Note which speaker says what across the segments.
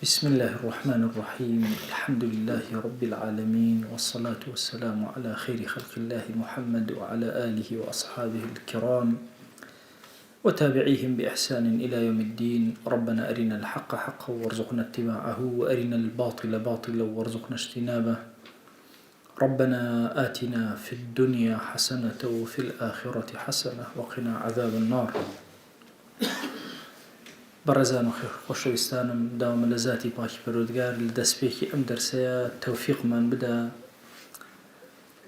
Speaker 1: بسم الله الرحمن الرحيم الحمد لله رب العالمين والصلاة والسلام على خير خلق الله محمد وعلى آله وأصحابه الكرام وتابعيهم بإحسان إلى يوم الدين. ربنا أرنا الحق حقا وارزقنا اتباعه وأرنا الباطل باطلا وارزقنا اجتنابه. ربنا آتنا في الدنيا حسنة وفي الآخرة حسنة وقنا عذاب النار. بەڕێزان و خۆشەویستانم، داوامە لە ذاتی پاکی پەروەردگار لە دەستپێکی ئەم دەرسەیە تەوفیقمان بدە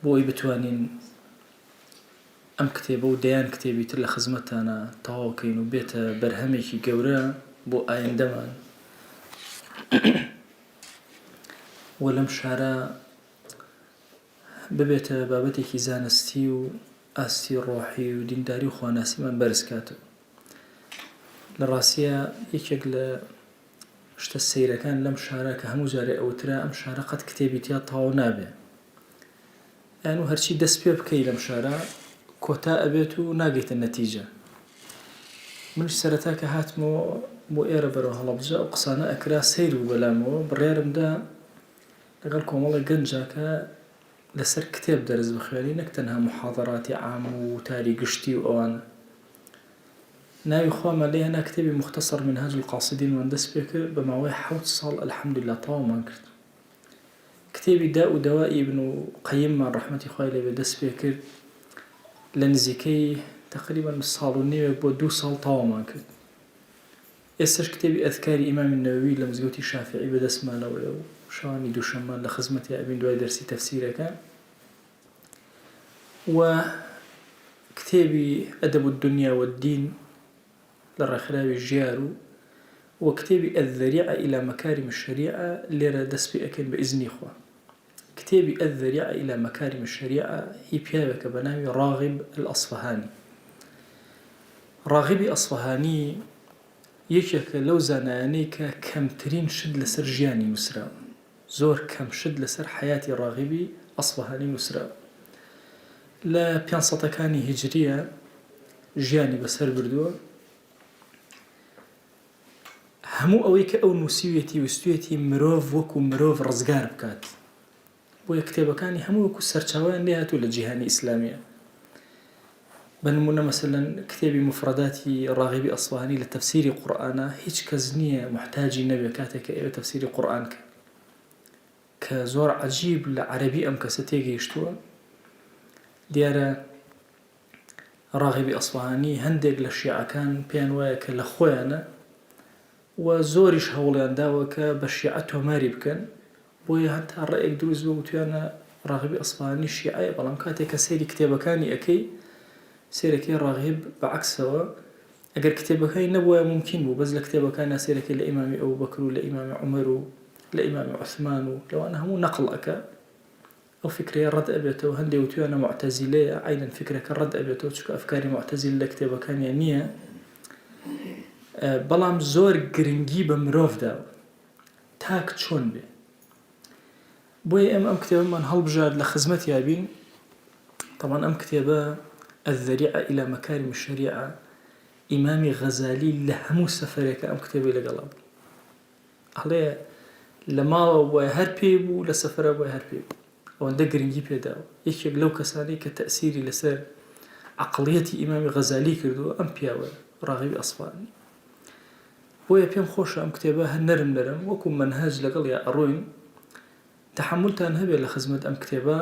Speaker 1: بۆ ئەوەی بتوانین ئەم کتێبە و دەیان کتێبی تر لە خزمەتتانە تەواوکەین و بێتە بەرهەمێکی گەورە بۆ ئایندەمان و لەم شارە ببێتە بابەتێکی زانستی و ئاستی ڕۆحی و دینداری و خواناسیمان بەرزکاتەوە. لە ڕاستیە یەکێک لە شتە سەیرەکان لەم شارە کە هەموو جارێ ئەوترا ئەم شارە قەت کتێبی تیا تەواو نابێ، یان و هەرچی دەست پێ بکەی لەم شارە کۆتا ئەبێت و ناگەیتە نەتیجە. منش سەرەتا کە هاتمەوە بۆ ئێرە بەرەو هەڵەبجە ئەو قسانە ئەکرا سەیر بوو بەلامەوە، بڕیارمدا لەگەڵ کۆمەڵە گەنجاکە لەسەر کتێب دەرز بخوێنی، نەک تەنها محاضەراتی عام و تاری گشتی و ئەوانە. ناوی خوامان لێ هەنا کتێبی مختصر منهاج القاصدینمان دەست پێ کرد، بە ماوەی 7 ساڵ الحەمدولله تەواومان کرد. کتێبی دا و دەوای ئیبن قەییممان ڕەحمەتی خوای لێ بێ دەست پێ کرد، لە نزیکەی تەقریبەن ساڵ و نێوێک بۆ 2 ساڵ تەواومان کرد. ئێستاش کتێبی ئەذکاری ئیمامی نەوەوی لە مزگەوتی شافعی بەدەستمانەوەیە و شەوانی دووشەممان لە خزمەتی ئەبین دوای دەرسی تەفسیرەکە، و کتێبی ئەدەب الدنیا والدین لە ڕێکخراوی ژیار و کتێبی الذەریعە إلى مەکارم الشەریعە لێرە دەست پێ ئەکەین بە ئیزنی خوا. کتێبی الذەریعە إلى مەکارم الشەریعە هی پیاوێکە بە ناوی ڕاغب الئەسفەهانی. ڕاغبی ئەسفەهانی یەکێکە لەو زانایانەی کە کەمترین شت لەسەر ژیانی نووسراوە، زۆر کەم شت لەسەر حەیاتی ڕاغبی ئەسفەهانی نووسراوە. لە 500ەکانی هیجریە ژیانی بەسەر بردووە. هەموو ئەوەی کە ئەو نووسیوێتی وستوێتی مرۆڤ وەکو مرۆڤ ڕزگار بکات، بۆیە کتێبەکانی هەموو وەکو سەرچاویان لێ هاتوو لە جیهانی ئیسلامیە. بە نمونە مەسەلەن کتێبی مفرەداتی ڕاغبی ئەسفەهانی لە تەفسیری قورئانە هیچ کەس نییە محتاجی نەبێ کاتێک کە ئێوە تەفسیری قورئان کە زۆر عەجیب لە عەرەبی ئەم کەسە تێگەیشتووە. دیارە ڕاغبی ئەسفەهانی هەندێک لە شیعەکان پێیان وایە کە لە خۆیانە و زۆریش هەوڵیان داوە کە بە شیعە تۆماری بکەن، بۆیە هەتا ڕێیەک دروست بوو وتویانە ڕاغبی ئەسفەهانی شیعەیە، بەڵام کاتێک کە سەیری کتێبەکانی ئەکەی سیرەکەی ڕاغب بەعەکسەوە، ئەگەر کتێبەکانی نەبووە ممکن بوو بەس لە کتێبەکانی سیرەکەی لە ئیمامی ئەبوبەکر و لە ئیمامی عومەر و لە ئیمامی عوسمان و لەوانە هەموو نەقڵ ئەکا، ئەو فکرەیە ڕەد ئەبێتەوە. هەندێک وتویانە معتەزیلەیە، عینەن فکرەکە ڕەد ئەبێتەوە چونکە ئەفکاری معتەزیل لە کتێبەکانیان نییە، بەڵام زۆر گرنگی بە مرۆڤداوە تاک چۆن بێ. بۆیە ئەم کتێبەمان هەڵبژارد لە خزمەتی یابین. طبعا ئەم کتێبە الذەریعە إلى مەکارم الشەریعە ئیمامی غەزالی لە هەموو سەفەرێکە ئەم کتێبەی لەگەڵا بوو. هەڵێ لە ماوە بۆیە هەر پێی بوو، لە سەفەرە بۆیە هەر پێی بوو، ئەوەندە گرنگی پێداوە. یەکێک لەو کەسانەی کە تەئسیری لەسەر عەقڵیەتی ئیمامی غەزالی کردووە ئەم پیاوە ڕاغبی ئەسفەهانی. بۆیە پێم خۆشە ئەم کتێبە هەر نەرم وەکو مەنهەج لەگەڵ یا ئەڕۆین. تەحەممولتان هەبێت لە خزمەت ئەم کتێبە،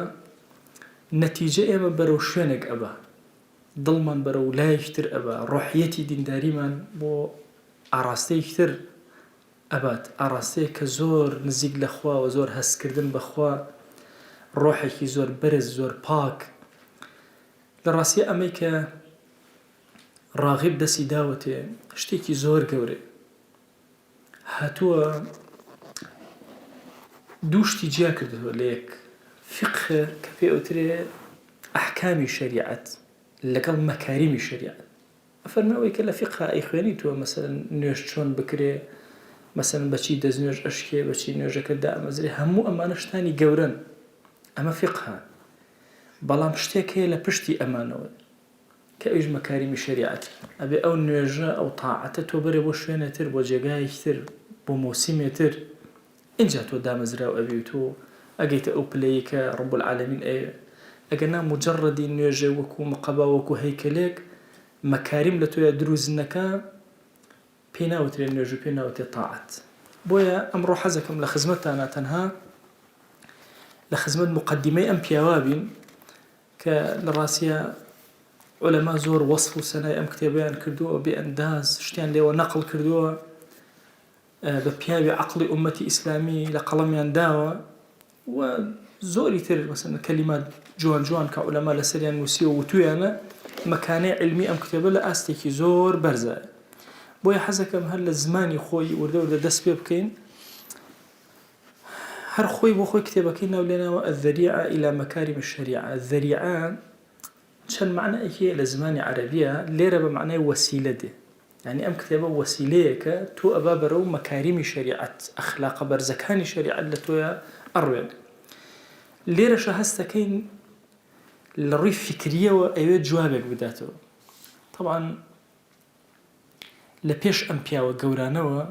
Speaker 1: نەتیجە ئێمە بەرەو شوێنێک ئەبا، دڵمان بەرەو لایەکتر ئەبا، ڕۆحیەتی دینداریمان بۆ ئاراستەیەکتر ئەبات، ئاراستەیە کە زۆر نزیک لە خواوە، زۆر هەستکردن بەخوا، ڕۆحێکی زۆر بەرز، زۆر پاک. لە ڕاستیە ئەمەی کە ڕاغب دەستی داوەتێ شتێکی زۆر گەورەیە. هاتووە دووشتی جیا کردووە لە یەک، فقه کە پێ ئەوترێ ئەحکامی شەریعەت لەگەڵ مەکاریمی شەریعەت. ئەفەرمێەوەی کە لە فقه ئەیخوێنیتووە مەسەلەن نوێژ چۆن بکرێ، مەسەلەن بەچی دەستنوێژ ئەشکێ، بەچی نوێژەکە دائەمەزرێ، هەموو ئەمانە شتانی گەورەن، ئەمە فقه. بەڵام شتێک هەیە لە پشتی ئەمانەوە کە ئەویش مەکاریمی شەریعەت. ئەبێ ئەو نوێژە ئەو تاعەتە تۆ بەرێ بۆ شوێنێتر، بۆ جێگایەکتر، بۆ مۆسیمێتر اینجا تۆ دامەزراو ئەبی و تۆ ئەگەیتە ئەو پلەیە کە ڕەب العالەمین ئەگەنا مجەڕەدی نوێژێ وەکو مقەبا وەکو هەیکەلێک مەکاریم لە تۆیە دروست نەکا پێی ناوترێ نوێژ و پێی ناوترێ تاعەت. بۆیە ئەمڕۆ حەزەکەم لە خزمەتتانە تەنها لە خزمەت مقدمەی ئەم پیاوا بین کە لە ڕاستیە عولەما زۆر وەصف و سەنای ئەم کتێبەیان کردووە بێ ئەنداز شتیان لێوە نەقڵ کردووە بە پیاوی عەقڵی ئومەتی ئیسلامی لە قەڵەمیان داوە و زۆری تر مەسەڵەن کەلیمات جوان جوان کە عولەما لەسەریان نووسیوە وتویانە مەکانەی علمی ئەم کتێبە لە ئاستێکی زۆر بەرزایە. بۆیە حەزەکەم هەر لە زمانی خۆی وردە وردە دەست پێ بکەین هەر خۆی بۆ خۆی کتێبەکەی ناو لێناوە الذەریعە إلى مەکارم الشەریعە. الذەریعە چەند معنایەکی لە زمانی عەرەبیە لێرە بە معنای وەسیلە دێ، یعنی ئەم کتێبە وەسیلەیەکە تۆ ئەبا بەرەو مەکاریمی شەریعەت ئەخلاقە بەرزەکانی شەریعەت لە تۆیە ئەڕوێن. لێرەشە هەستەکەین لە ڕووی فکریەوە ئەوێ جوابێک بداتەوە. طبعا لە پێش ئەم پیاوە گەورانەوە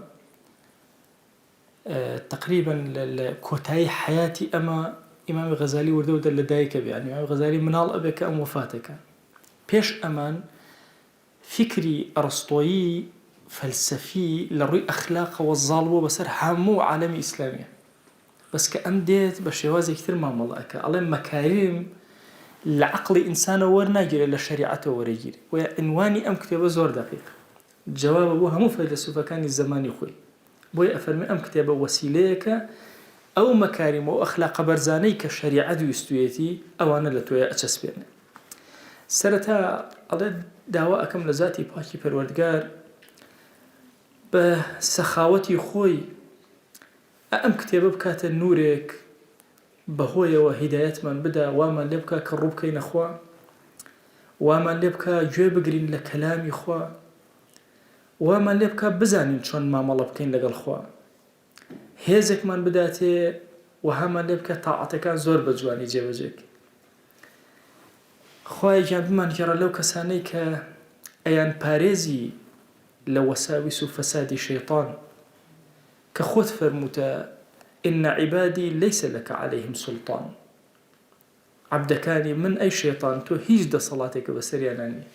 Speaker 1: تقریبا لە کۆتایی حیاتی ئەمە ئیمامی غەزالی وردە وردە لە دایکە بێ، یعنی ئیمامی غەزالی مناڵ ئەبێ کە ئەم وفاتەکە. پێش ئەمان فکری ئەرسطۆیی فەلسەفی لە ڕووی ئەخلاقەوە زاڵ بووە بەسەر هەموو عالەمی ئیسلامیە، بەس کە ئەم دێت بە شێوازێکی تر مامەڵەکە ئەڵێ مەکاریم لە عەقڵی ئینسانە وەرناگیرێت لە شەریعەتەوە وەرەگیرێ. وە عنوانی ئەم کتێبە زۆر دەقیق جوابە بۆ هەموو فەیلسوفەکانی زمانی خۆی. بۆیە ئەفەرمێ ئەم کتێبە وەسیلەیەکە ئەو مەکاریم و ئەخلاقە بەرزانەی کە شەریعەت ویستویەتی ئەوانە لە تۆیە ئەچەسپێنێ. سەرەتا ئەڵێ داوا ئەکەم لە ذاتی پاکی پەروەردگار بە سەخاوەتی خۆی ئەم کتێبە بکاتە نورێک بەهۆیەوە هیدایەتمان بدا، وامان لێ بکە کە ڕوو بکەینە خوا، وامان لێ بکە گوێ بگرین لە کەلامی خوا، وامان لێ بکە بزانین چۆن مامەڵە بکەین لەگەڵ خوا، هێزێکمان بداتێ وهامان لێ بکە تاعەتەکان زۆر بە جوانی جێبەجێکەین. خوای گیان بمانگێڕە لەو کەسانەی کە ئەیان پارێزی لە وەساویس و فەسادی شەیطان کە خۆت فەرمووتە إن عبادي ليس لك عليهم سلطان. عبدەکانی من ئەی شەیطان تۆ هیچ دەسەڵاتێکە بەسەریانە نییە.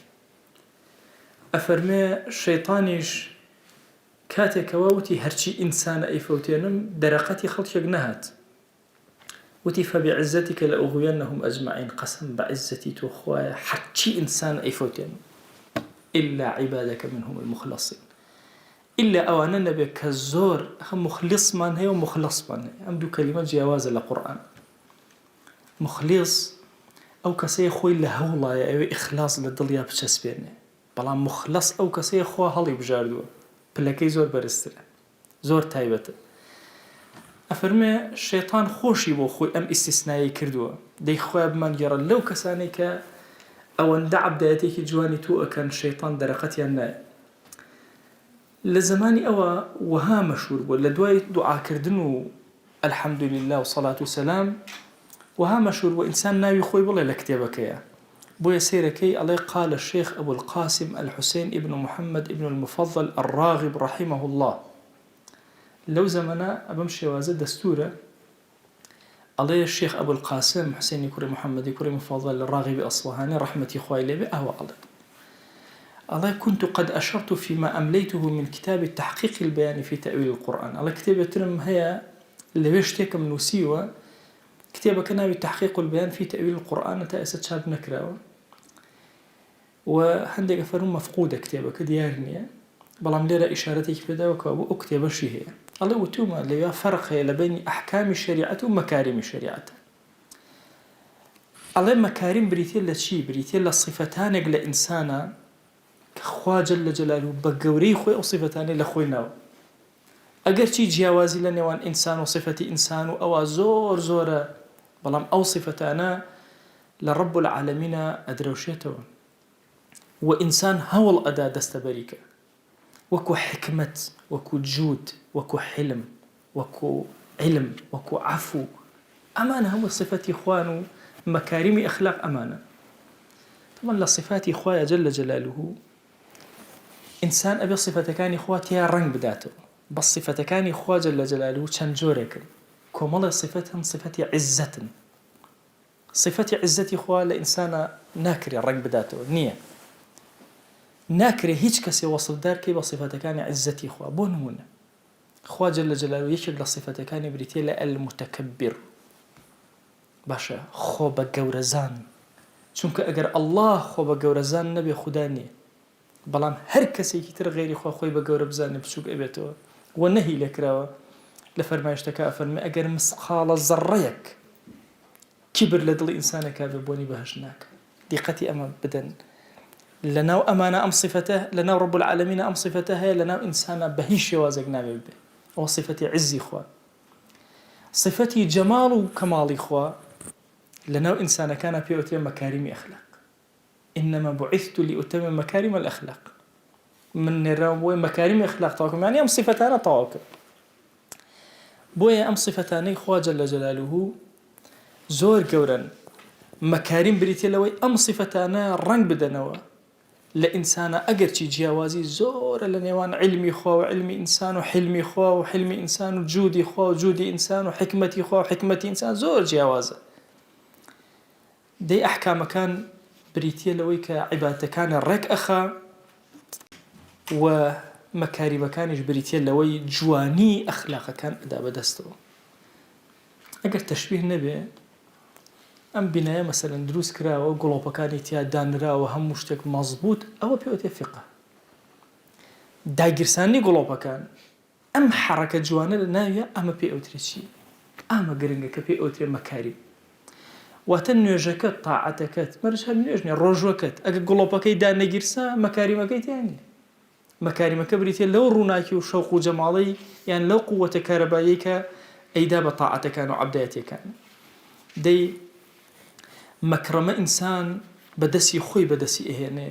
Speaker 1: ئەفەرمێ شەیطانیش کاتێکەوە وتی هەرچی ئینسانە ئەیفەوتێنم دەرەقەتی خەڵکێک نەهات، وتی فبعزتك لأغوينهم أجمعين، قسم بعزتي تو خويا حتى إنسان أيفوتين إلا عبادك منهم المخلصين. إلا أوانا نبي كزور هم مخلص من هي ومخلص من هي، أم دو كلمات جواز للقرآن. مخلص أو كسي خوي لهولا أو إخلاص للدليا بتشسبينه، بلا مخلص أو كسي خوا هلي بجاردو بلاكي زور برستره زور تايبته. ئەفەرمێ شەیطان خۆشی بۆ خۆی ئەم ئیستیسنایی کردووە، دەی خۆی بمانگێڕە لەو کەسانەی کە ئەوەندە عەبدایەتێکی جوانی تۆ ئەکەن شەیطان دەرەقەتیان نایە. لە زمانی ئەوە وەها مەشهور بووە لە دوای دوعاکردن و الحەمدولله و سەڵات و سەلام وەها مەشهور بووە ئینسان ناوی خۆی بڵێ لە کتێبەکەیە. بۆیە سەیرەکەی ئەڵێ قال الشيخ أبو القاسم الحسين ابن محمد ابن المفضل الراغب رحمه الله. لو زمنا أبم شوازة دستورة عليه الشيخ أبو القاسم حسين كوري محمد كوري مفضل الراغب أصفهاني رحمتي خوي لي بأهو الله كنت قد أشرت فيما أمليته من كتاب التحقيق البياني في تأويل القرآن. الله كتابة ترم هي اللي بيشتك من نسيوة كتابة كنا بالتحقيق البيان في تأويل القرآن تأسد شاب نكرة وهندق فرم مفقودة كتابة كديارنية بلام ليرة إشارتك بدا وكابو أكتب شي هي الله وتوما اللي فرق بين أحكام الشريعة ومكارم الشريعة. الله مكارم بريتين لشي بريتين لصفتان لإنسانا كخوا جل جلاله بقوري خوي أو صفتان لخويناو أجر شي جوازي لنوان إنسان وصفتي إنسان أو زور زورة بلام أو صفتانا لرب العالمين أدروشيته وإنسان هول أدا دستبريكه وكو حكمة وكو جود وكو حلم وكو علم وكو عفو أمانة هم صفات إخوانه مكارم أخلاق أمانة. طبعا لصفات إخوة جل جلاله إنسان أبي صفة كان إخواتها رنگ بداته بەس صفەتەکانی خوا جەل جەلالوهو چەند جۆرێکن کۆمەڵی صفەت هەن صفەتی عیززەتن صفەتی عیززەتی خوا لە ئینسانە ناکرێ ڕنگ بداتەوە نییە ناکرێ هیچ کەسێ وەسفدار کەی بە صفەتەکانی عیززەتی خوا بۆ نمونە خوا جەل جەلالوهو یەکێک لە صفەتەکانی بریتیە لە المتەکەبر باشە خۆ بە گەورەزان چونکە ئەگەر ئەڵڵاه خۆ بە گەورەزان نەبێ خودا نییە بەڵام هەر کەسێکی تر غێری خوا خۆی بە گەورە بزانێ بچووک ئەبێتەوە و نەهی لێکراوە لە فەرمایشتەکە ئەفەرمێ ئەگەر مسقالە زەڕەیەک کیبر لە دڵی ئینسانێکا بێ بۆنی بەهەشت ناکە دیقەتی ئەمە بدەن لەناو ئەمانە ئەم صفەتە لەناو ڕەب العالەمینە ئەم صفەتە هەیە لەناو ئینسانە بە هیچ شێوازێک نابێ بێ ئەوە صفەتی عیزی خوا صفەتی جەماڵ و کەماڵی خوا لەناو ئینسانەکانە پێوترێ مەکاریمی ئەخلاق إنما بعثت لأتمم مكارم الأخلاق من نراوي مكارم الأخلاق تاكم يعني أم صفتان تاكم بويا أم صفتان خوا جل جلاله زور جورا مكارم بريتي لوي أم صفتان رنگ بدنوا لإنسان أجر شي جوازي زور لنيوان علمي خوا وعلمي إنسان وحلمي خوا وحلمي إنسان وجودي خوا وجودي إنسان وحكمتي خوا وحكمتي إنسان زور جوازه دي أحكام كان بريتيا لويك عبادة كان الرك أخا ومكارم كانش بريتيا لوي جواني أخلاق كان أدا بدستو أجر تشبيه نبي أم بناية مثلا دروس كرا وقلوبا كان يتيا دانرا وهم مشتك مظبوط أو بيوتي فقه دايقرساني قلوبا كان أم حركة جوانا لناوية أما بيوتري شي أما قرنجك بيوتري مكارم واتە نوێژەکەت تاعەتەکەت مەرج هەر نوێژنی ڕۆژوەکەت ئەگە گوڵۆپەکەی دانەگیرسا مەکاریمەکەی تیانێ مەکاریمەکە بریتێ لەو ڕووناکی و شەوق و جەماڵەی یان لەو قووەتە کارەبایی کە ئەیدا بە تاعەتەکان و عەبدایەتیەکان دەی مەکرەمە ئینسان بەدەستی خۆی بەدەستی ئەهێنێ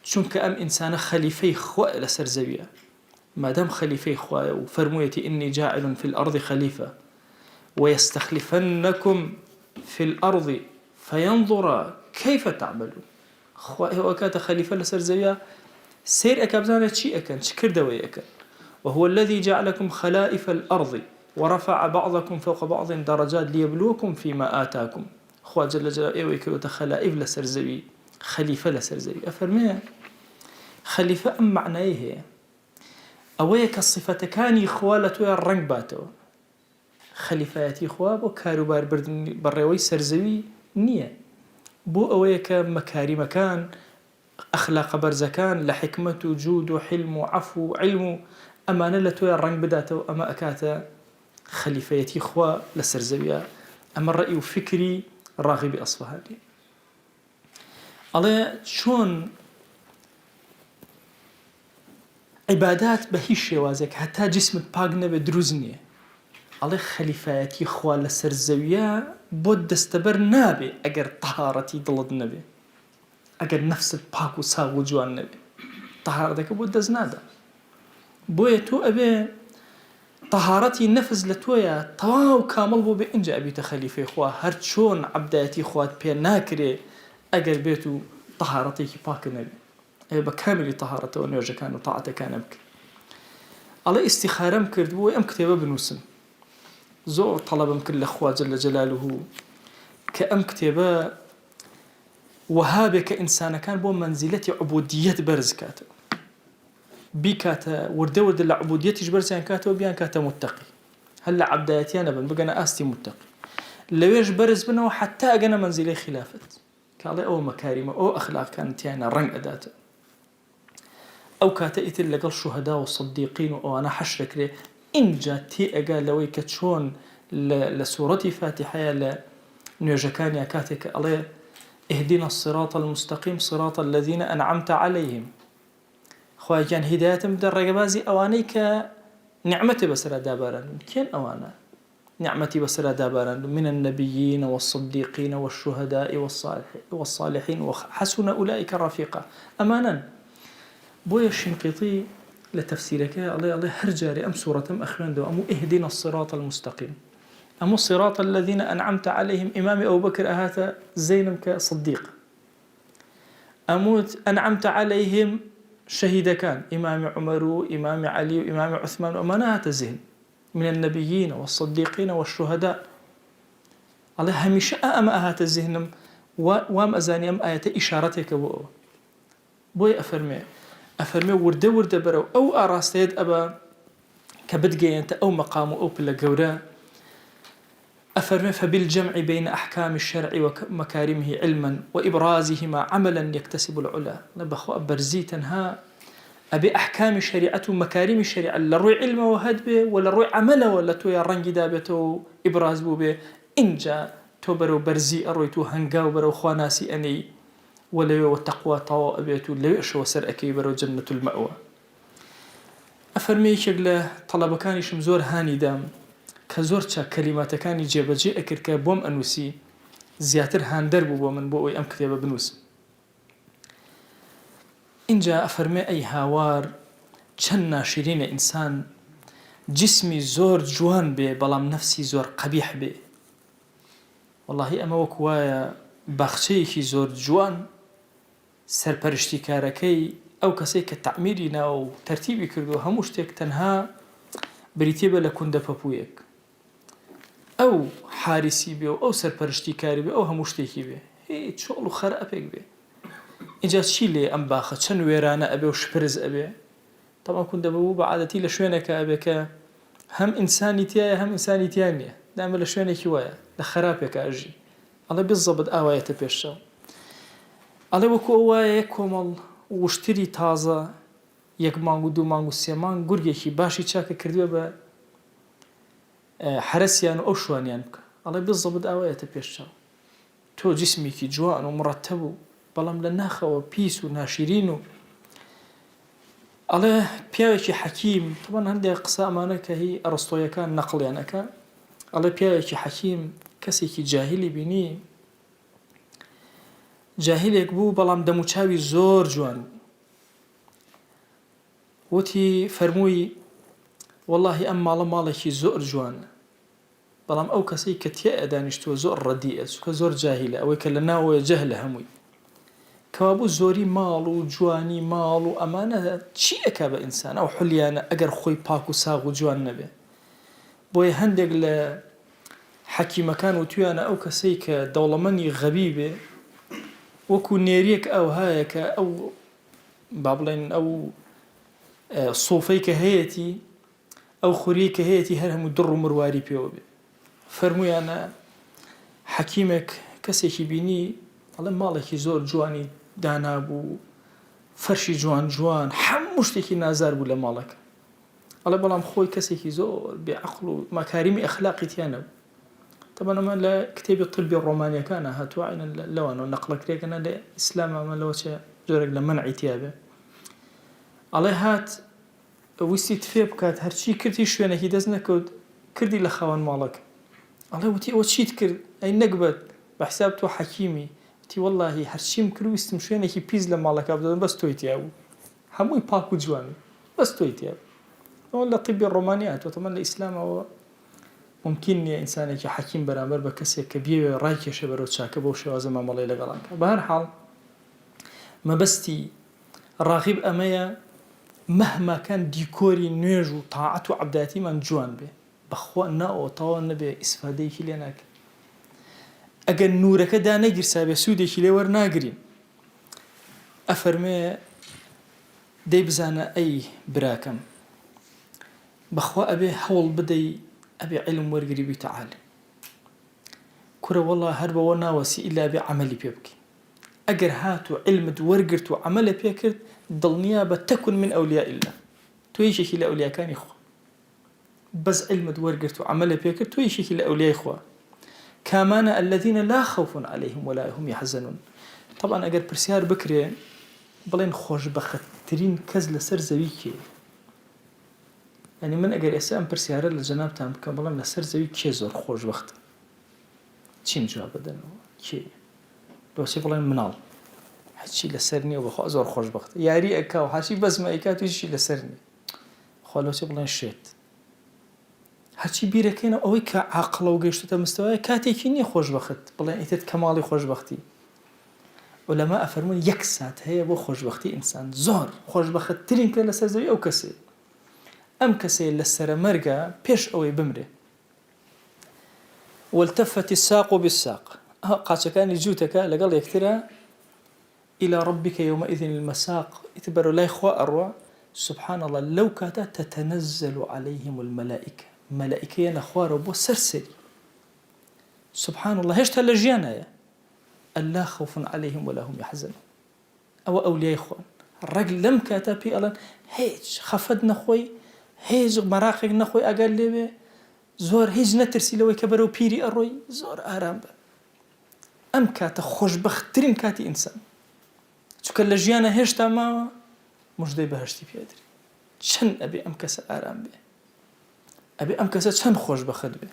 Speaker 1: چونکە ئەم ئینسانە خەلیفەی خوا لەسەر زەویە مادام خەلیفەی خوایە و فەرموویەتی ئینی جاعل في الأرض خەلیفە ويستخلفنكم في الأرض فينظر كيف تعملون خواه وكات خليفة لسر زويا سير أكابزانا چي أكن شكر دوي أكن وهو الذي جعلكم خلائف الأرض ورفع بعضكم فوق بعض درجات ليبلوكم فيما آتاكم خواه جل جلاله ويكروت خلائف لسر زوي خليفة لسر زوي أفرمي خليفة أم معناه أويك الصفة كاني خوالتو الرنگ باتو خەلیفایەتی خوا بۆ کاروبار بردن بەڕێوەی سەرزەوی نییە بۆ ئەوەیە کە مەکاریمەکان ئەخلاقە بەرزەکان لە حکمت و جود و حلم و عەفو و علم و ئەمانە لە تۆیە ڕنگ بداتەوە ئەمە ئەکاتە خەلیفەیەتی خوا لە سەرزەویە ئەمە ڕەئی و فکری ڕاغیبی ئەسفەهانی ئەڵێ چۆن عیبادات بە هیچ شێوازێک هەتا جسمت پاک نەبێ دروست نییە ئەڵێ خەلیفایەتی خوا لەسەر زەویە بۆ دەستەبەر نابێ ئەگەر تەهارەتی دڵت نەبێ ئەگەر نەفست پاک و ساغ و جوان نەبێ تەهارەتەکە بۆ دەست نادا بۆیە تۆ ئەبێ تەهارەتی نەفس لە تۆیە تەواو کامڵ بۆ بێ ئینجا ئەبیتە خەلیفەی خوا هەر چۆن عەبدایەتی خوات پێ ناکرێ ئەگەر بێت و تەهارەتێکی پاکە نەبێ ئەبێ بە کاملی تەهارەتەوە نوێژەکان و تاعەتەکانە بکە ئەڵێ ئیستیخارەم کرد بۆ ئەم کتێبە بنووسم زۆر تەڵەبم کرد لە خوا جەل جەلالوهو کە ئەم کتێبە وەهابێ کە ئینسانەکان بۆ مەنزیلەتی عوبودیەت بەرز کاتەوە بیکاتە وردە وردە لە عوبودیەتیش بەرزیان کاتەوە بیان کاتە متەقی هەر لە عەبدایەتیان نەبن بگەنە ئاستی متەقی لەوێش بەرز بنەوە حەتا ئەگەنە مەنزیلەی خلافەت کاڵێ ئەوە مەکاریمە ئەو ئەخلاقەکان تیانە ڕەنگ ئەداتە ئەو کاتە ئیتر لەگەڵ شوهەدا و سەدیقین و ئەوانە حەشرەکرێ اینجا تێ ئەگا لەوەی کە چۆن لە سوورەتی فاتحەیە لە نوێژەکانیا کاتێک کە ئەڵێ اهدنا الصراط المستقيم صراط الذين أنعمت عليهم خواجان هدايتم بدە ڕێگەبازی ئەوانەی کە نعمەتی بەسەرا داباران کێن ئەوانە نعمەتی بەسەرا داباران من النبيين والصديقين والشهداء والصالحين وحسن أولئك رفيقا أمانا بۆیە شنقیطی لە تەفسیرەکە ئەڵێ هەر جارێ ئەم سوورەتەم ئەخوێندەوە ئەموو اهدنا الصراط المستقيم أمو الصراط الذين أنعمت عليهم إمام أبو بكر أهات زينب كصديق أموت أنعمت عليهم شەهیدەکان ئیمامی عومەر و ئیمامی عەلی و ئیمامی عوسمان و ئەمانە هاتە زێن من النبيين والصديقين والشهداء الله هەمیشە ئەمە ئەهاتە زێنم وام ئەزانی ئەم ئاەتە ئیشارەتێکە بۆ ئەوە بۆی ئەفەرمێ وردە وردە بەرەو ئەو ئاراستەیەت ئەبە کە بتگەیەنتە ئەو مەقام و ئەو پلە گەورە أفرمي فبالجمع بين أحكام الشرع ومكارمه علما وإبرازهما عملا يكتسب العلا نبخو أبرزي تنها أبي أحكام الشريعة ومكارم الشريعة للروي علم وهد به ولا الروي عمل ولا تو يرنجي دابته إبراز به إنجا توبرو برزي أرويتو هنجاو برو خواناسي أني ولا والتقوى طوائبته لا يشو سر أكيبر جنة المأوى أفرمي شغله طلب كان شمزور هاني دام كزور چا كلماتكاني جێبەجێ ئەکرد کە بۆم ئەنووسی زیاتر هاندەر بوو بۆ من بۆ ئەوی ئەم کتێبە بنووسم اینجا ئەفەرمێ ئەی هاوار چەند ناشرینە ئینسان جسمی زۆر جوان بێ بەڵام نەفسی زۆر قەبیح بێ وەڵاهی ئەمە وەک وایە باخچەیەکی زۆر جوان سەرپەرشتیکارەکەی ئەو کەسێک کە تەعمیری ناوە و تەرتیبی کردو هەموو شتێک تەنها بریتێ بە لە کوندە پەپوویەک ئەو حارسی بێ و ئەو سەرپەرشتیکاری بێ ئەو هەموو شتێکی بێ هیچ چۆڵ و خەرئەپێک بێ اینجا چی لێ ئەم باخە چەند وێرانە ئەبێ و شپرز ئەبێ تەما کوندە بەبوو بە عادەتی لە شوێنێکە ئەبێ کە هەم ئینسانی تایە هەم ئینسانی تیان نییە دامە لە شوێنێکی وایە لە خراپێکە ئەژی ئەڵێ بزەبت ئاوایەتە پێشەوە ئەڵێ وەکو ئەو وایە یەک کۆمەڵ وشتری تازە یەک مانگ و دوو مانگ و سێ مانگ گورگێکی باشی چاکە کردووە بە حرەسیان و ئەو شوانیان بکە ئەڵێ بزەبت ئاوایەتە پێشەوە تۆ جسمێکی جوان و مڕەتەب و بەڵام لە ناخەوە پیس و ناشرین و ئەڵێ پیاوێکی حەکیم طبعاً هەندێک قسە ئەمانە کە هی ئەرسطۆیەکان نەقڵیانەکە ئەڵێ پیاوێکی حەکیم کەسێکی جاهیلی بینی جاهیلێک بوو بەڵام دەموچاوی زۆر جوان وتی فەرمووی واللهی ئەم ماڵە ماڵێکی زۆر جوانە بەڵام ئەو کەسەی کە تیا ئەدانیشتووە زۆر ڕەدیئە چونکە زۆر جاهیلە ئەوەی کە لە ناوەیە جەهلە هەمووی کەوابوو زۆری ماڵ و جوانی ماڵ و ئەمانە چی ئەکا بە ئینسان ئەو حولیانە ئەگەر خۆی پاک و ساغ و جوان نەبێ بۆیە هەندێک لە حەکیمەکان و تویانە ئەو کەسەی کە دەوڵەمەندی غەبی بێ وەکو نێریەک ئەو هایە کە ئەو با بڵێن ئەو سۆفەی کە هەیەی ئەو خوری کە هەیەی هەر هەموو دڕ و مرواری پێوە بێ فەرمویانە حەکیمێک کەسێکی بینی ئەڵێ ماڵێکی زۆر جوانی دانابوو فەرشی جوان جوان هەموو شتێکی نازار بوو لە ماڵەکە ئەڵێ بەڵام خۆی کەسێکی زۆر بێعەقڵ و مەکاریمی ئەخلاقی تیانە بوو طبعا ئەمە لە کتێبی طبی ڕۆمانیەکانە هاتووە لەوانەوە نەقڵەکرێکەنە لە ئیسلام ئەمە لەوە چێ جۆرێک لە منعی تیابێ ئەڵێ هات ویستی تفێ بکات هەرچی کردی شوێنێکی دەست نەکەوت کردی لە خاوەن ماڵەکە ئەڵێ وتی ئەوە چیت کرد ئەی نەکبەت بە حساب تۆ حەکیمی وتی وەڵڵاهی هەرچیم کرد ویستم شوێنێکی پیس لە ماڵەکە بدەن بەس تۆی تیا بوو هەمووی پاک و جوان بەس تۆی تیا بوو ئەوە لە طبی ڕۆمانیات وتەمە لە ئیسلامەوە ممکن نییە ئینسانێکی حەکیم بەرامبەر بە کەسێک کە بێوێ ڕایکێشە بەرەو چاکە بەو شێوازە مامەڵەی لەگەڵانکە بە هەر حاڵ مەبەستی ڕاغیب ئەمەیە مهما كان دیکۆری نوێژ و تاعەت و عەبدەتیمان جوان بێ بەخوا ناوەتەوە نەبێ ئیسفادەیەکی لێ ناکە ئەگەر نورەکە دانەگیرسا بێ سوودێکی لێ وەرناگرین ئەفەرمێ دەی بزانە ئەی براکەم بەخوا ئەبێ هەوڵ بدەی ئەبێ عیلم وەرگری بیتە عالم کورە وەڵڵا هەر بەوە ناوەسی ئیلا بێ عەمەلی پێ بکەی ئەگەر هات و عیلمت وەرگرت و عەمەلە پێ کرد دڵنیا بە تەکون من ئەولیا ئیلا تۆ یەکێکی لە ئەولیاکانی خوا بەس عیلمت وەرگرت و عەمەلە پێ کرد تۆ یەکێکی لە ئەولیای خوا کامانە الذين لا خوف عليهم ولا هم يحزنون طبعا ئەگەر پرسیار بکرێ بڵێن خۆشبەختترین کەس لەسەر زەوی کێ یعنی من ئەگەر ئێستا ئەم پرسیارە لە جەنابتان بکەم بەڵام لەسەر زەوی کێ زۆر خۆشبەختە چیم جواب بدەنەوە کێ دۆسی بڵێن مناڵ هەچی لەسەر نییە و بەخوا زۆر خۆشبەختە یاری ئەکا و هەچی بەزمە ئەیکا تویشی لەسەر نییە خوا لۆچێ بڵێن شێت هەرچی بیرەکەینە ئەوەی کە عاقڵە و گەیشتوتە مستەوای کاتێکی نییە خۆشبەخت بڵێن ئیتر کەماڵی خۆشبەختی علەما ئەفەرمون 1 سات هەیە بۆ خۆشبەختی ئینسان زۆر خۆشبەختترین کە لەسەر زەوی ئەو کەسێ ئەم کەسێ لە سەرمەرگە پێش ئەوەی بمرێ والتفت الساق بالساق قاچەکانی جووتەکە لەگەڵ یەکترە إلى ربك يومئذ المساق إتبروا لا إخوة أروى سبحان الله لو كاتا تتنزل عليهم الملائكة ملائكة نخوار وبو سرسري سبحان الله هشتا لجيانا يا ألا خوف عليهم ولا هم يحزنون أو أولياء إخوان الرجل لم كاتا بي ألان هيج خفد نخوي هيج مراقق نخوي أقل لي زور هيج نترسي لو كبروا بيري أروي زور آرام أم كاتا خوشبخترين كاتي إنسان چونکە لە ژیانە هێشتا ماوە موژدەی بەهەشتی پێدرێ چەند ئەبێ ئەم کەسە ئارام بێ ئەبێ ئەم کەسە چەند خۆشبەخت بێ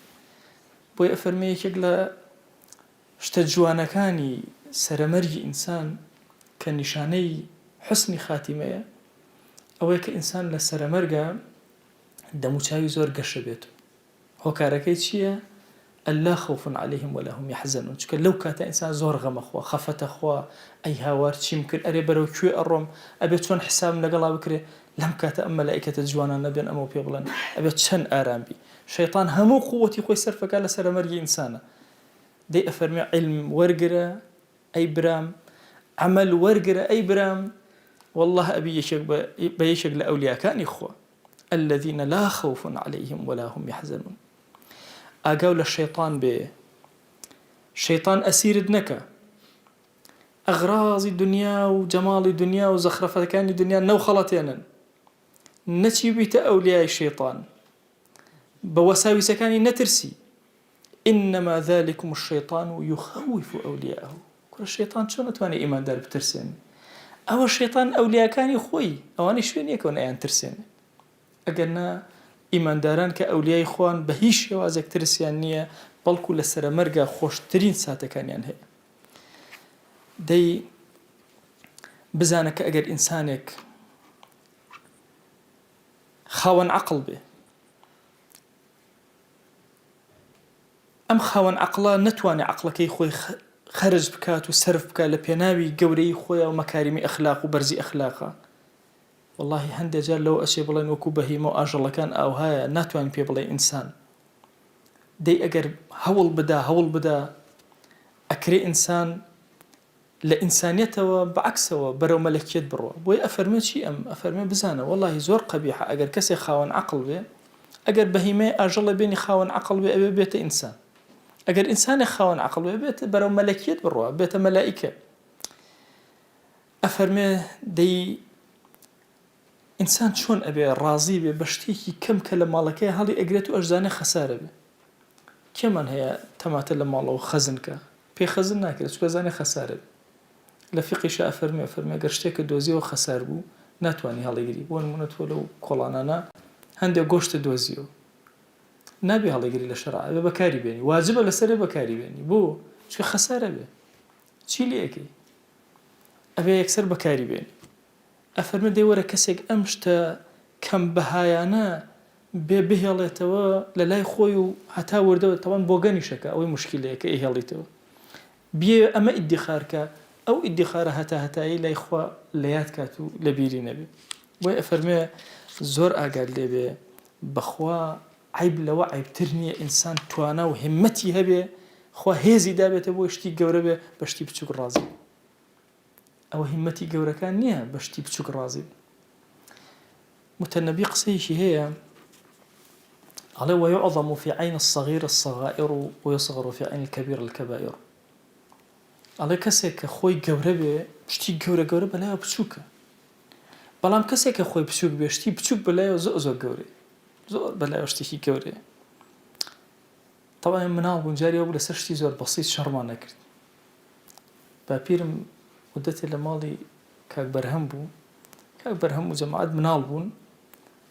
Speaker 1: بۆی ئەفەرمێ یەکێک لە شتە جوانەکانی سەرەمەرگی ئینسان کە نیشانەی حوسنی خاتیمەیە ئەوەیە کە ئینسان لە سەرەمەرگە دەموچاوی زۆر گەشە بێت هۆکارەکەی چییە؟ ألا خوف عليهم ولا هم يحزنون چونکە لەو کاتە ئینسان زۆر غەمەخوا خەفەتە خوا ئەی هاوار چیم کرد ئەرێ بەرەو کوێ ئەڕۆم ئەبێت چۆن حسابم لەگەڵا بکرێ لەم کاتە ئەم مەلائیکەتە جوانان نەبێن ئەمە پێ بڵێن ئەبێت چەند ئارام بی شەیطان هەموو قووەتی خۆی سەرفەکە لە سەرەمەرگی ئینسانە دەی ئەفەرمێ علم وەرگرە ئەی برام عمل وەرگرە ئەی برام والله ئەبی بە یەکێک لە ئەولیاکانی خوا الذين لا خوف عليهم ولا هم يحزنون ئاگاو لە شەیطان بێ شەیطان ئەسیرت نەکە ئەغرازی دنیا و جەماڵی دنیا و زەخرەفەتەکانی دنیا نەو خەڵەتێنن نەچی بیتە ئەولیای شەیطان بە وەساویسەکانی نەترسی إنما ذلكم الشيطان يخوف أولياءه كل الشيطان شو نتواني إيمان دار بترسين أو الشيطان أولياء كان يخوي أواني شوين يكون أيان ترسين أقلنا إيمان داران كأولياء إخوان بهيش يوازك ترسيان نية بلكو لسر مرقا خوشترين ساتا كان ينهي دي بزانك أقل إنسانك خاون عقل به ئەم خاوەن عەقڵە نەتوانێ عەقڵەکەی خۆی خەرج بکات و سەرف بکات لە پێناوی گەورەی خۆیە و مەکاریمی ئەخلاق و بەرزی ئەخلاقە والله هەندێک جار لەوە ئەچێ بڵێن وەکو بەهیمە و ئاژەڵەکان ئاوهایە ناتوانین پێ بڵێ ئینسان دەی ئەگەر هەوڵ بدا ئەکرێ ئینسان لە ئینسانیەتەوە بەعەکسەوە بەرەو مەلەکیەت بڕوە بۆی ئەفەرمێ چی ئەم ئەفەرمێ بزانە والله زۆر قەبیحە ئەگەر کەسێک خاوەن عەقڵ بێ ئەگەر بەهیمەی ئاژەڵە بێنی خاوەن عەقڵ بێ ئەوێ بێتە ئینسان ئەگەر ئینسانی خاوەن عەقڵ بێت بەرەو مەلەکیەت بڕوە بێتە مەلائیکە ئەفەرمێ دەی ئینسان چۆن ئەبێ ڕازی بێ بە شتێکی کەم کە لە ماڵەکەی هەڵی ئەگرێت و ئەشزانێ خەسارە بێ کێمان هەیە تەماتە لە ماڵەوە خەزنکە پێ خەزن ناکرێت چکە زانێ خەسارە بێ لە فیقیشە ئەفەرمێ ئەگەر شتێکە دۆزیەوە خەسار بوو ناتوانانی هەڵیگری بۆ نمونە تۆ لەو کۆڵانانە هەندێک گۆشتە دۆزیەوە نابێ هەڵیگری لە شەرع ئەبێ بەکاری بێنی واجبە لەسەرێ بەکاری بێنی بۆ چکە خەسارە بێ چی لێەکەی ئەبێ یەکسەر بەکاری بێنی ئەفەرمێ دەی وەرە کەسێک ئەم شتە کەم بەهایانە بێ بهێڵێتەوە لە لای خۆی و هەتا وردەوە تەوان بۆ گەنیشەکە ئەوەی موشکیلەیەکە ئێهێڵیتەوە بێ ئەمە ئیدیخارکە ئەو ئیدیخارە هەتایی لای خوا لە یاد کات و لە بیری نەبێ بۆی ئەفەرمێ زۆر ئاگاد لێبێ بەخوا عیب لەوە عیبتر نییە ئینسان توانە و هیمەتی هەبێ خوا هێزی دابێتە بۆ شتی گەورە بێ بە شتی بچووک ڕازی ئەوە هیمەتی گەورەکان نییە بە شتی بچووک ڕازی متەنەبی قسەیەکی هەیە ئەڵێ ويعظم في عين الصغير الصغائر ويصغر في عين الكبير الكبائر ئەڵێ کەسێک کە خۆی گەورە بێ شتی گەورە بەلایەوە بچووکە بەڵام کەسێک کە خۆی بچووک بێ شتی بچووک بەلایەوە زۆر گەورەیە زۆر بەلایەوە شتێکی گەورەیە طبعا مناڵ بوون جاریەوە بوو لەسەر شتی زۆر بەسیط شەڕمان نەکرد باپیرم مدەتێ لە ماڵی کاک بەرهەم بوو کاک بەرهەم و جەماعەت مناڵ بوون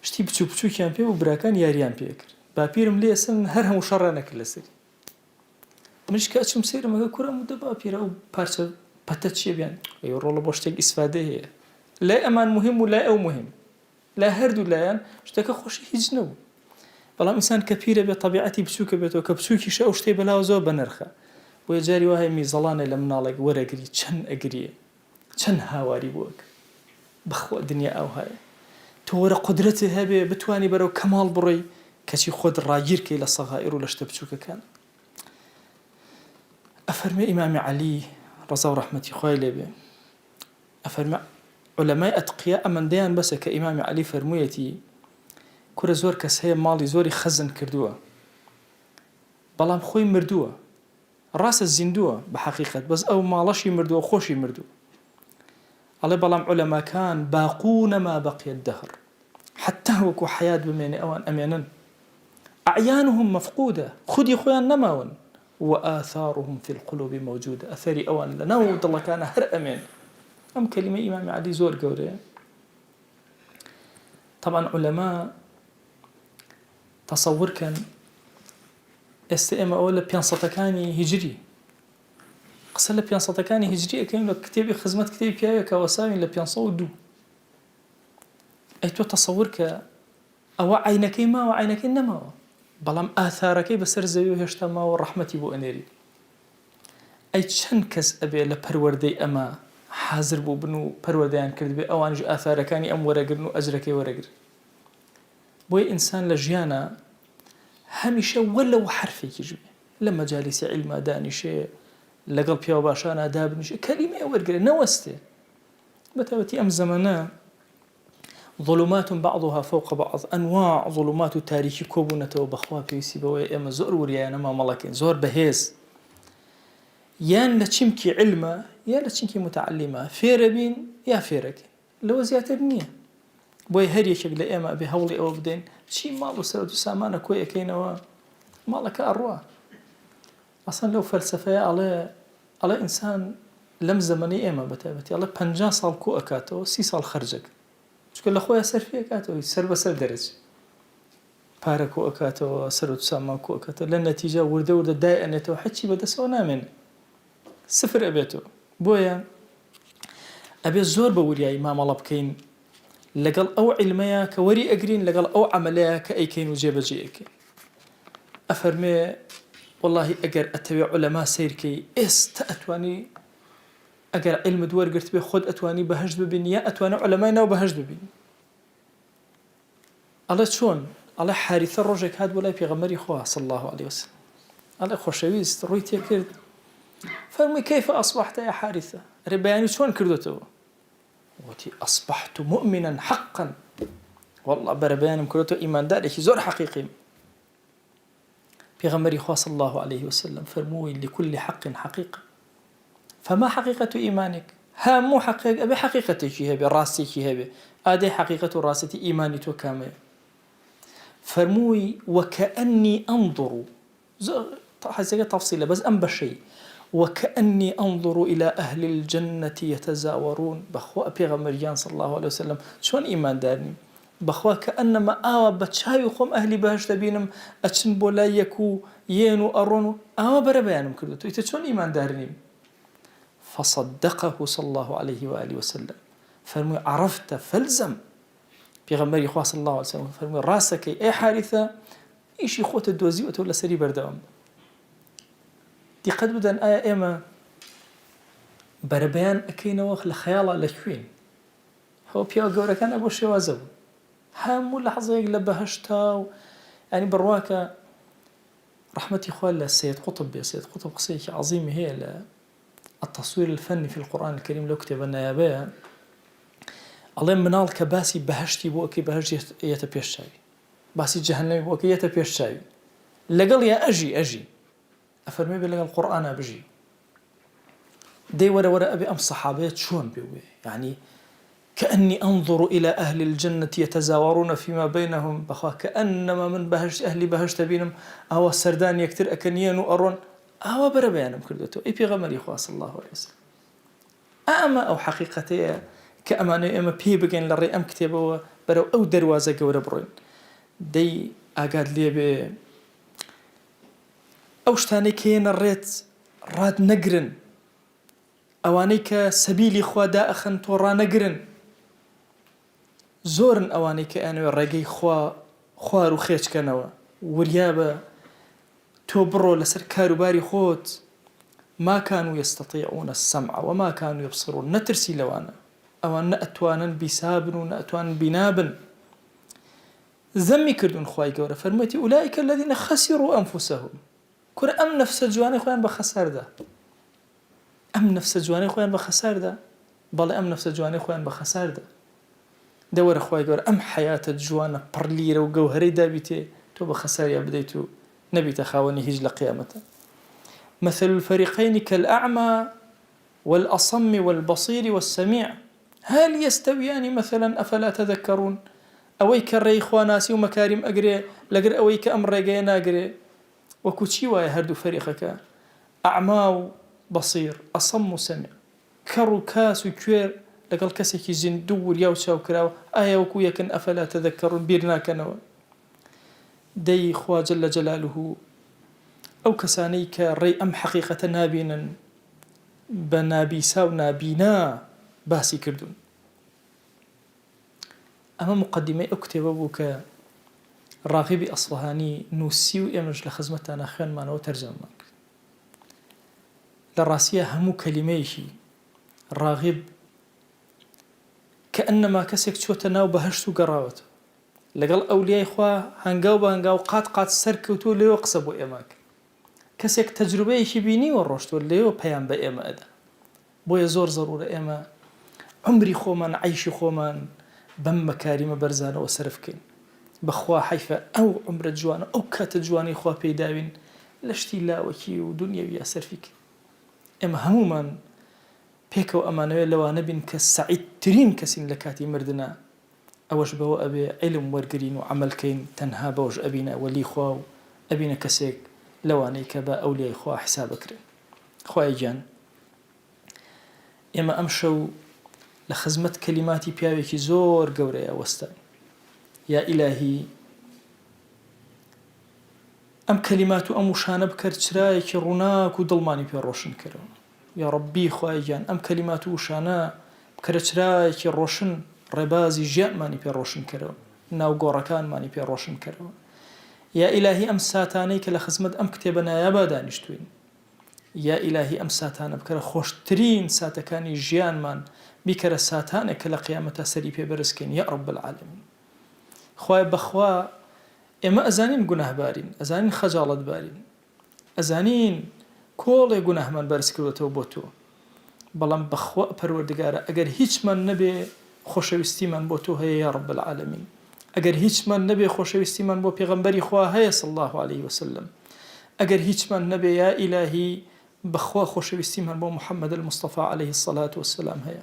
Speaker 1: شتی بچووکیان پێ و براکان یاریان پێ کرد باپیرم لێ ئەسن هەر هەموو شەڕیان نەکرد لەسەری منیش کە ئەچم سەیرم ئەگە کوڕە مودە باپیرە ئەو پارچە پەتە چییە بیان ڕۆڵە بۆ شتێک ئیسفادە هەیە لای ئەمان مهم و لای ئەو مهم لا هەردوو لایەن شتەکە خۆشی هیچ نەبوو بەڵام ئینسان کە پیرە بێت تەبیعەتی بچووکە بێتەوە کە بچووکیشە ئەو شتەی بەلاوە زۆر بەنرخە بۆیە جاری وایە میزەڵانە لە مناڵێک وەرەگری چەند ئەگریە چەند هاواری بووەک بەخوا دنیا ئەو هەیە تۆ وەرە قودرەتت هەبێ بتوانی بەرەو کەماڵ بڕۆی کەچی خۆت ڕاگیرکەی لە سەغائر و لە شتە بچووکەکان. ئەفەرمێ ئیمامی عەلی ڕەزا و ڕەحمەتی خوای لێبێ ئەفەرمێ عولەمای ئەتقیا ئەمەندەیان بەسە کە ئیمامی عەلی فەرموویەتی کورە زۆر کەس هەیە ماڵی زۆری خەزن کردووە بەڵام خۆی مردووە ڕاستە زیندووە بە حەقیقەت بەس ئەو ماڵەشی مردووە خۆشی مردووە ئەڵێ بەڵام عولەماکان باقوونە ما بەقیە الدەهر حتا وەکو حەیات بمێنێ ئەوان ئەمێنن ئەعیانهم مەفقودە خودی خۆیان نەماون وآثارهم في القلوب موجودة أثري أوان لناو دڵەکانە هەر ئەمێن ئەم کەلیمە ئیمامی عەلی زۆر گەورەیە. طبعا علەما تەسەوورکەن ئێستا ئێمە ئەوە لە 500ەکانی هیجری قسە لە 500ەکانی هیجری ئەکەین لە کتێبی خزمەت کتێبی پیاوێکە وەساوین لە 502 ئەی تۆ تەسەور کە ئەوە عینەکەی ماوە عینەکەی نەماوە بەڵام ئاثارەکەی بەسەر زەوی و هێشتا ماوە ڕەحمەتی بۆ ئەنێری. ئەی چەند کەس ئەبێ لە پەروەردەی ئەمە حازر بوو بن و پەروەردەیان کرد بێ ئەوانش ئاثارەکانی ئەم وەرەگرن و ئەجرەکەی وەرەگرن. بۆیە ئینسان لە ژیانە هەمیشە وەلەو حرفێکیش بێ لە مەجالیسی عیلما دانیشێ لەگەڵ پیاو باشانە دابنیشێ کەلیمەیە وەرگرێ نەوەستێ. بەتایبەتی ئەم زەمانە ظلمات بعضها فوق بعض أنواع ظلمات تاریکی کۆبوونەتەوە بەخوا پێویستی بەوەی ئێمە زۆر وریایانە مامەڵەکەین زۆر بەهێز یان لە چیمکی علمە یا لە چیمکی متعلیمە فێرە بین یا فێرەکەین لەوە زیاتر نییە. بۆی هەر یەکێک لە ئێمە بێ هەوڵی ئەوە بدەین چی ماڵ و سەرەوت و سامانە کۆی ئەەکەینەوە ماڵەکە ئەڕوا. ئەسڵ لەو فەلسەفەیە ئەڵێ ئینسان لەم زەمەنەی ئێمە بەتایبەتی ئەڵێ 50 ساڵ کۆ ئەکاتەوە 30 ساڵ خەرجەکە چونکە لە خۆیان سەرفی ئەکاتەوەی سەر بەسەر دەرەچ پارە کۆ ئەکاتەوە سەرەوت و سامان کۆ ئەکاتەوە لە نەتیجە وردە وردە دای ئەنێتەوە حەچی بەدەستەوە نامێنێ سفر ئەبێتەوە. بۆیە ئەبێ زۆر بە وریایی مامەڵە بکەین لەگەڵ ئەو عیلمەیە کە وەری ئەگرین لەگەڵ ئەو عەمەلەیە کە ئەیکەین و جێبەجێ ئەکەین. ئەفەرمێ وەڵڵاهی ئەگەر ئەتەوێ عولەما سەیرکەی ئێستا ئەتوانی ئەگەر عیلمت وەرگرت بێ خۆت ئەتوانی بەهەشت ببین یا ئەتوانە عولەمای ناو بەهەشت ببین. ئەڵێ چۆن؟ ئەڵێ حارثە ڕۆژێک هات بۆ لای پێغەمبەری خوا صلی الله عليه وسلم ئەڵێ خۆشەویست ڕووی تێکرد فەرمووی كيف أصبحت يا حارثة ئەرێ بەیانی چۆن کردوتەوە وتی أصبحت مؤمنا حقا والله بەرە بەیانم کردوتەوە ئیماندارێکی زۆر حەقیقیم. پێغەمبەری خوا صلی الله عليه وسلم فەرمووی لكل حق حقيقة فما حقيقة إيمانك هەموو حقيقة أبي حقيقتێکی هەبێ ڕاستێکی هەبێ ئادەی حقيقة و ڕاستی ئیمانی تۆ کامەیە. فەرمووی وكأني أنظر حەزەکە تەفسیلە بەس ئەم بەشەی وكأني أنظر إلى أهل الجنة يتزاورون بخوا پێغەمبەریان صلی الله عليه وسلم چۆن ئیماندارنی بەخوا كأنما ئاوا بە چاوی خۆم ئەهلی بەهەشت دەبینم ئەچن بۆ لای یەک و یێن و ئەڕۆن و ئاوا بەرە بەیانم کردوتەوە ئیتر چۆن ئیماندارنیم. فصدقه صلى الله عليه وآله وسلم فرمي عرفت فلزم پیغمبری خوا صلی الله عليه وسلم فرمي راسكي اي حارثة ايشي خوت الدوزي وتولى سري بردوام دي قد بدن آية اما بربيان اكينا وخ لخيالا لكوين هو بيو قورا كان ابو شوازو هامو لحظة يقلب بهشتا يعني برواكا رحمتي خوال السيد قطب سيد قطب قصيك عظيم هي التصوير الفني في القرآن الكريم لو كتبنا يا بيا الله منال كباسي بهشتي بوكي بهشت يتبيشاي باسي جهنمي بوكي يتبيشاي لقل يا أجي أفرمي بلقى القرآن أبجي دي ورا أبي أم صحابيات شون بيوي يعني كأني أنظر إلى أهل الجنة يتزاورون فيما بينهم بخوا كأنما من بهشت أهلي بهشت بينهم أو السردان يكتر أكنيان وأرون ئاوا بەرە بەیانم کردوتەوە ئەی پێغەمبەری خوا صلی الله عليه وسلم ئەمە ئەو حەقیقەتەیە کە ئەمانەی ئێمە پێی بگەین لە ڕێ ئەم کتێبەوە بەرەو ئەو دەروازە گەورە بڕۆین. دەی ئاگات لێبێ ئەو شتانەی کە هێنە ڕێت ڕاد نەگرن ئەوانەی کە سەبیلی خوا دائەخەن تۆ ڕانەگرن زۆرن ئەوانەی کە ئەنوێ ڕێگەی خوار و خێچکەنەوە وریابە تۆ بڕۆ لەسەر کاروباری خۆت ما كانوا يستطيعون السمع وما كانوا يبصرون نترسي لوانا أو نأتوانا بساب ونأتوانا بناب ذمي كردون خواي قورة فرميتي أولئك الذين خسروا أنفسهم كر أم نفس جواني خوان بخسار ده أم نفس جواني خوان بخسار ده بل أم نفس جواني خوان بخسار ده دور خواي قورة أم حياة جوانا برليرة وقوهري دابيتي تو بخسار يا بديتو نبي تخاوني هج لقيامته مثل الفريقين كالأعمى والأصم والبصير والسميع هل يستويان مثلا أفلا تذكرون أويك الريخوا ناسي ومكارم أقري لقر أويك أمر رقينا أقري وكوتشي وايا هردو فريقك أعمى بصير أصم سمع كرو كاس وكوير لقل كسكي زندور يوسا وكراو آيا وكويا كن أفلا تذكرون بيرنا كنوا دي خوا جل جلاله أو كسانيك ري أم حقيقة نابينا بنابيسا ونابينا باسي كردون أما مقدمة أكتب أبوك راغبي أصفهاني نوسيو إمج لخزمتنا خيان مانا وترجم ماك للراسية همو كلميشي راغب كأنما كسك شوتنا وبهشتو قراوته لقل أولياء إخوة هنقاو بهنقاو قات سركوتو ليو قصبو إماك كسك تجربيشي بيني والرشتو ليو بيان بإما أدا بويا زور ضرورة إما عمري خومان عيشي خومان بم مكارم برزانة وسرفكين بخوا حيفا أو عمر جوانا أو كات جواني إخوة بيداوين لشتي لا وكي ودنيا ويا سرفك إما همومان بيكو أمانوية لو نبين كسعيد ترين كسين لكاتي مردنا أوش بو أبي علم ورقرين وعمل كين تنها بوش أبينا ولي خواو أبينا كسيك لواني كبا أولي خوا حسابك خواي جان إما أمشو لخزمت كلماتي بياويكي زور قوريا وستان يا إلهي أم كلمات أم شانب كرترايك روناك ودلماني بيا روشن كرو يا ربي خواي جان أم كلمات وشانا كرترايك روشن ربازي جاء ماني بيا روشن كرو ناو قوركان ماني بيا روشن كرو يا إلهي أم ساتانيك لخزمت أم كتابنا يا بادانشتوين يا إلهي أم ساتانا بكرة خوشترين ساتكاني جيان من بكرة ساتانك لقيامة سري ببرسكين يا رب العالمين خواي بخوا إما أزانين قناه بارين أزانين خجالة بارين أزانين كل قناه من برسكوتو بوتو بلان بخوا پروردگار اگر هیچ من نبي خوشويستي من بوتو هي يا رب العالمين اگر هیچ من نبي خوشويستي من بو پیغمبري خوا هي صلى الله عليه وسلم اگر هیچ من نبي يا إلهي بخوا خوشويستي من بو محمد المصطفى عليه الصلاة والسلام هي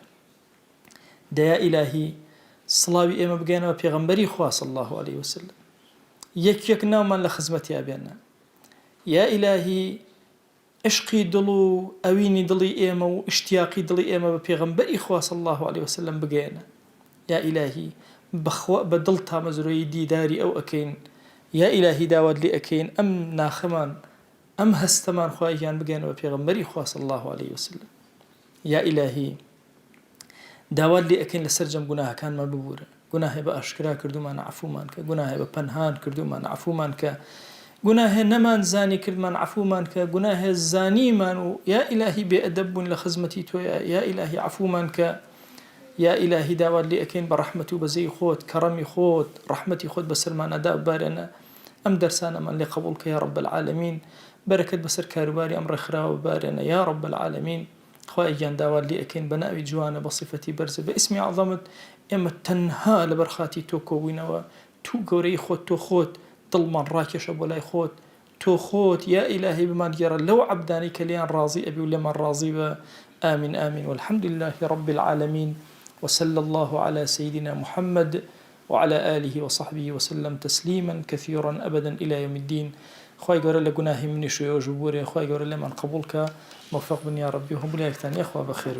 Speaker 1: دا يا إلهي صلاوي إما بقينا بيغمبري خوا صلى الله عليه وسلم يك ناومان لخزمتي أبينا يا إلهي عشقي دلو أويني دلي إما واشتياقي دلي إما بيغمبري خوا صلى الله عليه وسلم بقينا يا إلهي بخوا بدلتا مزروي ديداري أو أكين يا إلهي داود لي أكين أم ناخمان أم هستمان خوايان بقينا بيغمبري خوا صلى الله عليه وسلم يا إلهي داوال لي أكين لسرجم قناها كان ما ببورة قناها بأشكرا كردو ما نعفو مانك قناها ببنهان كردو ما نعفو مانك قناها نمان زاني كرد ما نعفو مانك قناها الزاني مانو يا إلهي بأدب لخزمتي تويا يا إلهي عفو مانك يا إلهي داوال لي أكين برحمتو بزي خوت كرمي خوت رحمتي خوت بسلمان أداء بارنا أم درسانا من لقبولك يا رب العالمين بركة بسر كارباري أمر خراو بارنا يا رب العالمين خواهي جان داوال لي أكين بناوي جوانا بصفتي برزة باسمي عظمت إما تنها لبرخاتي توكو وينوا تو قوري خوت تو خوت ظلمان راكش أبولاي خوت تو خوت يا إلهي بما يرى لو عبداني كليان راضي أبي ولمن راضي آمين آمين والحمد لله رب العالمين وصلى الله على سيدنا محمد وعلى آله وصحبه وسلم تسليما كثيرا أبدا إلى يوم الدين خواهي قول لك قناهي مني شوية وجبوري خواهي قول لك من قبولك موفق بني يا ربي وهم بني أكتاني أخوة بخير